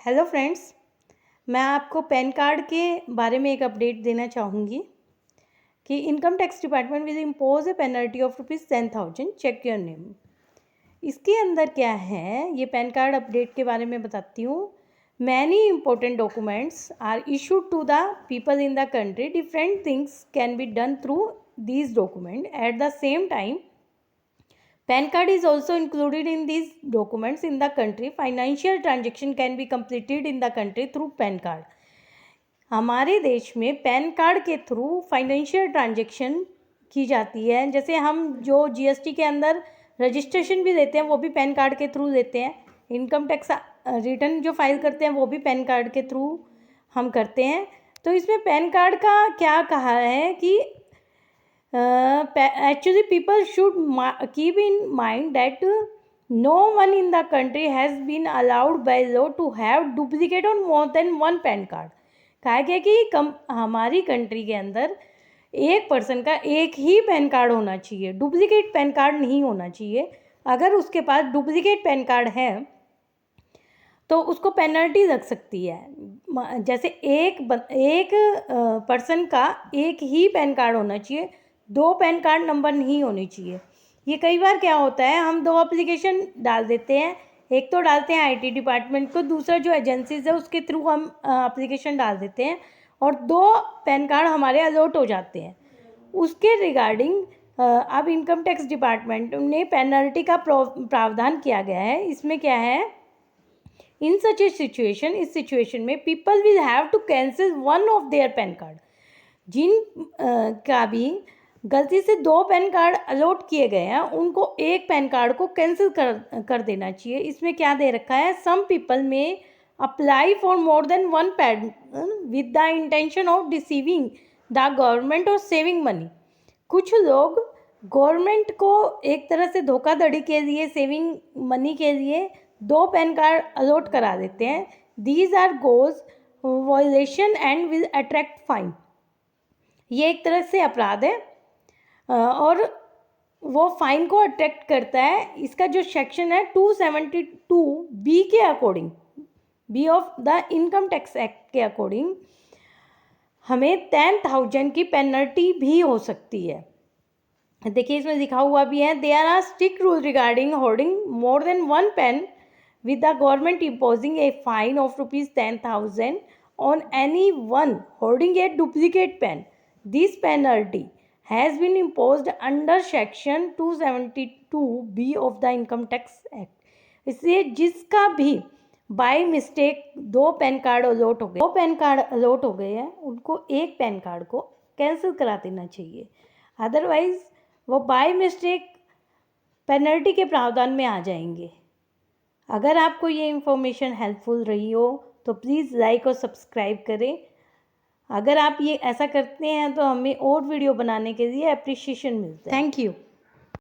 Hello friends, मैं आपको pan card के बारे में एक अपडेट देना चाहूँगी कि income tax department will impose a penalty of ₹10,000 check your name. इसके अंदर क्या है, ये पैन कार्ड अपडेट के बारे में बताती हूँ। Many important documents are issued to the people in the country. Different things can be done through these document. At the same time, PAN card is also included in these documents in the country. Financial transaction can be completed in the country through PAN card. हमारे देश में pan card के through financial transaction की जाती है। जैसे हम जो जीएसटी के अंदर रजिस्ट्रेशन भी देते हैं वो भी पैन कार्ड के थ्रू देते हैं। इनकम टैक्स रिटर्न जो फाइल करते हैं वो भी पैन कार्ड के थ्रू हम करते हैं। तो इसमें पैन कार्ड का क्या कहा है कि actually people should keep in mind that no one in the country has been allowed by law to have duplicate or more than one pan card. कहा गया कि हमारी कंट्री के अंदर एक पर्सन का एक ही पैन कार्ड होना चाहिए, डुप्लीकेट पैन कार्ड नहीं होना चाहिए। अगर उसके पास डुप्लीकेट पैन कार्ड है तो उसको पेनल्टी लग सकती है। जैसे एक पर्सन का एक ही पैन कार्ड होना चाहिए, दो पैन कार्ड नंबर नहीं होनी चाहिए। ये कई बार क्या होता है, हम दो एप्लीकेशन डाल देते हैं, एक तो डालते हैं आईटी डिपार्टमेंट को, दूसरा जो एजेंसीज है उसके थ्रू हम एप्लीकेशन डाल देते हैं और दो पैन कार्ड हमारे अलॉट हो जाते हैं। उसके रिगार्डिंग अब इनकम टैक्स डिपार्टमेंट ने पेनल्टी का प्रावधान किया गया है। इसमें क्या है, इन सच ए सिचुएशन, इस सिचुएशन में people will have to cancel one of their PAN card. जिन का भी गलती से दो पैन कार्ड अलॉट किए गए हैं उनको एक पैन कार्ड को कैंसिल कर देना चाहिए। इसमें क्या दे रखा है, सम पीपल में apply for more than one pan with the intention of deceiving the government और सेविंग मनी। कुछ लोग गवर्नमेंट को एक तरह से धोखाधड़ी के लिए, सेविंग मनी के लिए दो पैन कार्ड अलॉट करा देते हैं। These are gross violation and will attract fine. ये एक तरह से अपराध है और वो फाइन को अट्रैक्ट करता है। इसका जो सेक्शन है 272B के according, B of the income tax act के अकॉर्डिंग हमें 10,000 की पेनल्टी भी हो सकती है। देखिए इसमें लिखा हुआ भी है, there are strict rule regarding holding more than one PAN with the government imposing a fine of ₹10,000 on anyone holding a duplicate pen. This penalty has been imposed under section 272B of the Income Tax Act. इसलिए जिसका भी by mistake दो pan card allot हो गए हैं उनको एक pan card को कैंसिल करा देना चाहिए। अदरवाइज वो बाय मिस्टेक पेनल्टी के प्रावधान में आ जाएंगे। अगर आपको ये इन्फॉर्मेशन हेल्पफुल रही हो तो प्लीज़ लाइक और सब्सक्राइब करें। अगर आप ये ऐसा करते हैं तो हमें और वीडियो बनाने के लिए अप्रिशिएशन मिलता है। Thank you.